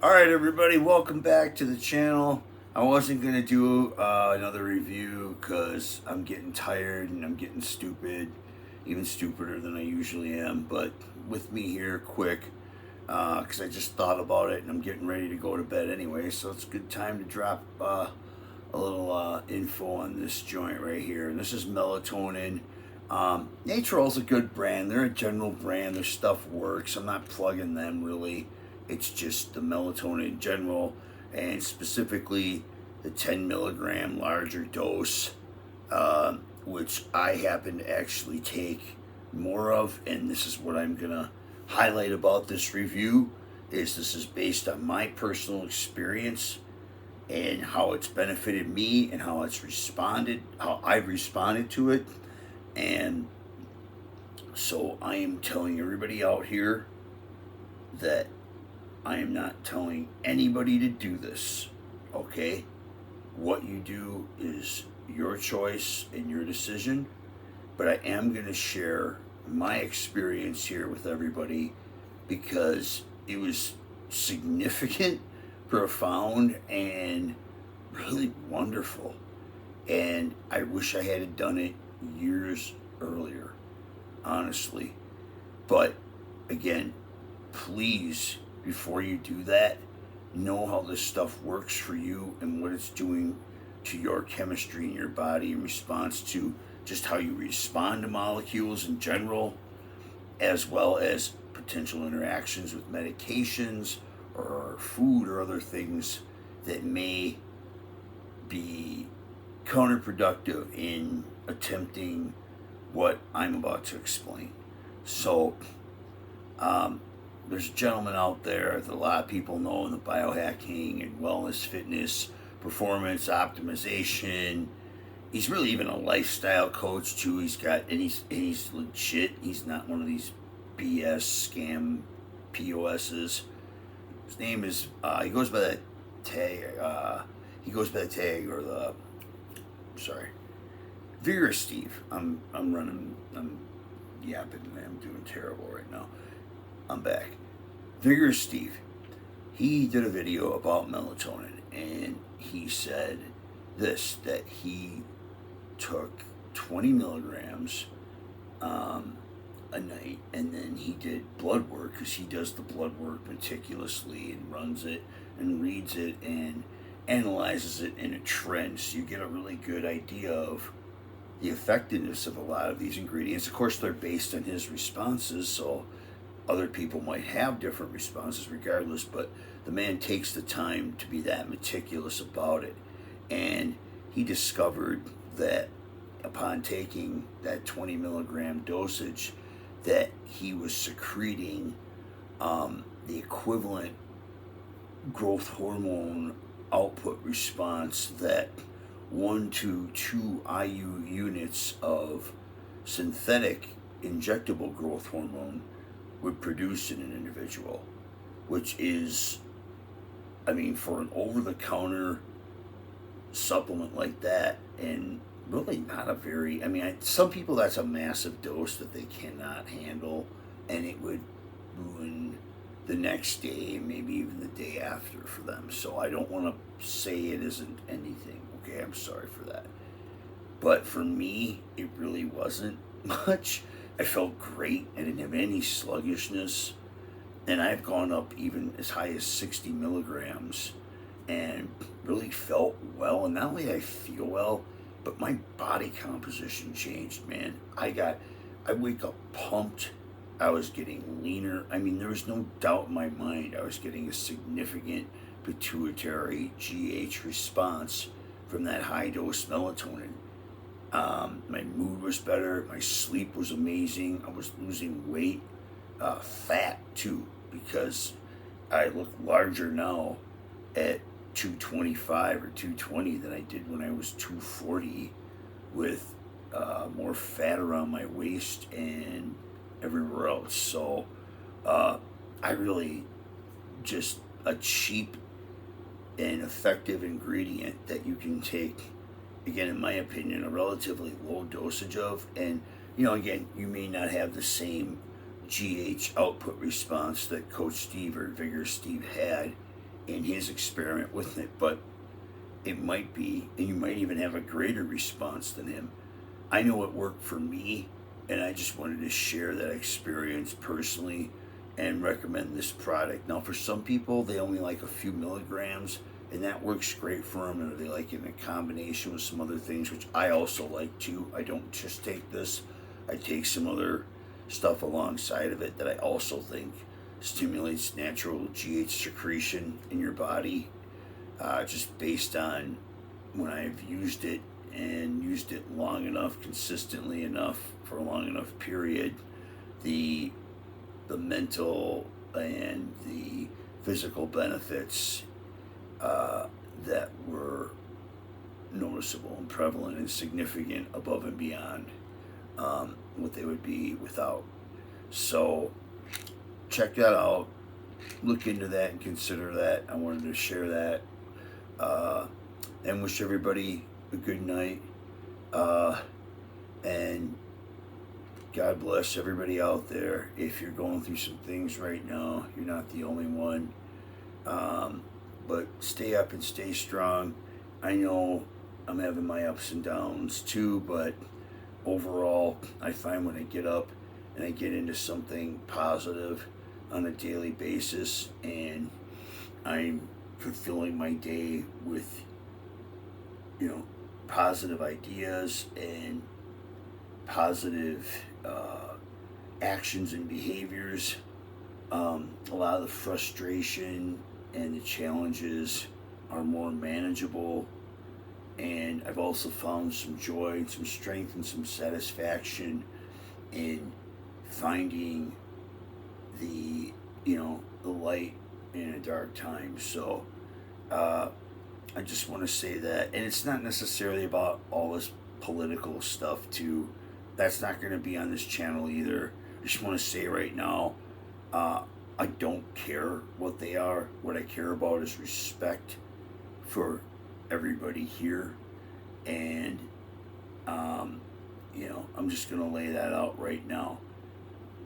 Alright, everybody, welcome back to the channel. I wasn't going to do another review because I'm getting tired and I'm getting stupid, even stupider than I usually am. But with me here, quick, because I just thought about it and I'm getting ready to go to bed anyway. So it's a good time to drop a little info on this joint right here. And this is Melatonin. Natrol's a good brand. They're a general brand. Their stuff works. I'm not plugging them really. It's just the melatonin in general, and specifically the 10 milligram larger dose, which I happen to actually take more of. And this is what I'm gonna highlight about this review. This is based on my personal experience and how it's benefited me and how I've responded to it. And so I am telling everybody out here that I am not telling anybody to do this, okay? What you do is your choice and your decision, but I am going to share my experience here with everybody because it was significant, profound, and really wonderful. And I wish I had done it years earlier, honestly. But again, please, before you do that, know how this stuff works for you and what it's doing to your chemistry in your body in response to just how you respond to molecules in general, as well as potential interactions with medications or food or other things that may be counterproductive in attempting what I'm about to explain. So, there's a gentleman out there that a lot of people know in the biohacking and wellness, fitness, performance optimization. He's really even a lifestyle coach too. He's legit. He's not one of these BS scam POSs. His name is he goes by the tag. Vigorous Steve. I'm yapping. I'm doing terrible right now. I'm back. Vigorous Steve, he did a video about melatonin, and he said that he took 20 milligrams a night, and then he did blood work because he does the blood work meticulously and runs it and reads it and analyzes it in a trend, so you get a really good idea of the effectiveness of a lot of these ingredients. Of course, they're based on his responses, so other people might have different responses regardless, but the man takes the time to be that meticulous about it. And he discovered that upon taking that 20 milligram dosage, that he was secreting the equivalent growth hormone output response that 1 to 2 IU units of synthetic injectable growth hormone would produce in an individual, which is, I mean, for an over-the-counter supplement like that, and really not a very, some people that's a massive dose that they cannot handle, and it would ruin the next day, maybe even the day after for them. So I don't want to say it isn't anything, okay? I'm sorry for that. But for me, it really wasn't much. I felt great. I didn't have any sluggishness. And I've gone up even as high as 60 milligrams and really felt well. And not only did I feel well, but my body composition changed, man. I wake up pumped. I was getting leaner. I mean, there was no doubt in my mind I was getting a significant pituitary GH response from that high dose melatonin. My mood was better. My sleep was amazing. I was losing weight, fat too, because I look larger now at 225 or 220 than I did when I was 240, with more fat around my waist and everywhere else. So I really just a cheap and effective ingredient that you can take, again, in my opinion, a relatively low dosage of. And, again, you may not have the same GH output response that Coach Steve or Vigor Steve had in his experiment with it, but it might be, and you might even have a greater response than him. I know it worked for me, and I just wanted to share that experience personally and recommend this product. Now, for some people, they only like a few milligrams, and that works great for them, and they like it in a combination with some other things, which I also like too. I don't just take this, I take some other stuff alongside of it that I also think stimulates natural GH secretion in your body, just based on when I've used it and used it long enough, consistently enough, for a long enough period. The mental and the physical benefits that were noticeable and prevalent and significant above and beyond what they would be without. So check that out. Look into that and consider that. I wanted to share that and wish everybody a good night. And God bless everybody out there. If you're going through some things right now, you're not the only one. But stay up and stay strong. I know I'm having my ups and downs too, but overall, I find when I get up and I get into something positive on a daily basis, and I'm fulfilling my day with, positive ideas and positive actions and behaviors, a lot of the frustration and the challenges are more manageable. And I've also found some joy and some strength and some satisfaction in finding the light in a dark time. So I just want to say that, and it's not necessarily about all this political stuff too. That's not going to be on this channel either. I just want to say right now, I don't care what they are. What I care about is respect for everybody here, and I'm just going to lay that out right now.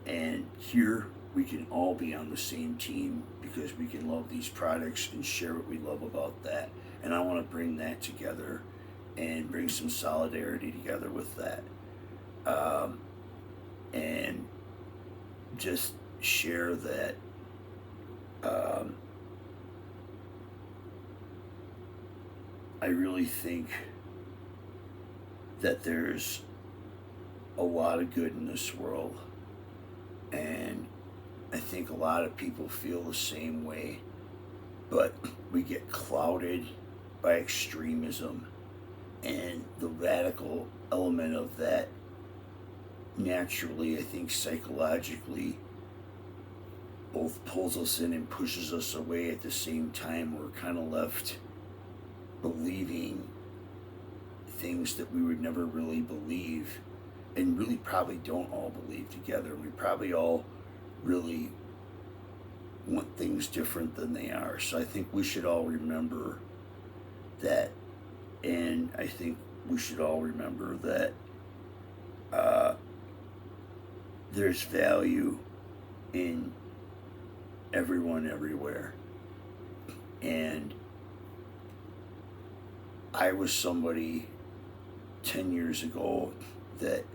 And here we can all be on the same team because we can love these products and share what we love about that. And I want to bring that together and bring some solidarity together with that. And just share that I really think that there's a lot of good in this world, and I think a lot of people feel the same way, but we get clouded by extremism, and the radical element of that naturally, I think psychologically, both pulls us in and pushes us away at the same time. We're kind of left believing things that we would never really believe, and really probably don't all believe together. We probably all really want things different than they are. So I think we should all remember that, and I think we should all remember that there's value in everyone everywhere. And I was somebody 10 years ago that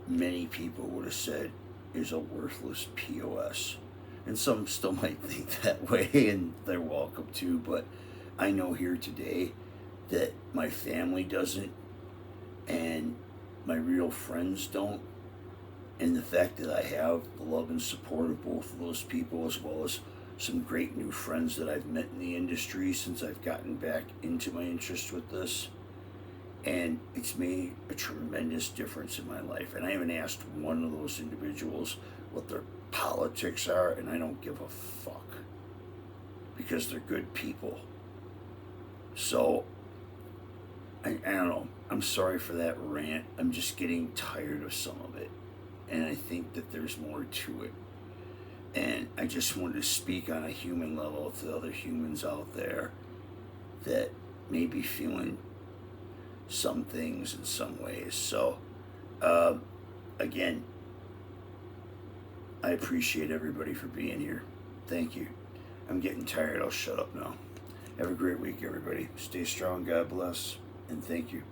many people would have said is a worthless POS. And some still might think that way, and they're welcome to, but I know here today that my family doesn't, and my real friends don't. And the fact that I have the love and support of both of those people, as well as some great new friends that I've met in the industry since I've gotten back into my interest with this. And it's made a tremendous difference in my life. And I haven't asked one of those individuals what their politics are, and I don't give a fuck, because they're good people. So, I don't know. I'm sorry for that rant. I'm just getting tired of some of it. And I think that there's more to it. And I just wanted to speak on a human level to the other humans out there that may be feeling some things in some ways. So, again, I appreciate everybody for being here. Thank you. I'm getting tired. I'll shut up now. Have a great week, everybody. Stay strong. God bless. And thank you.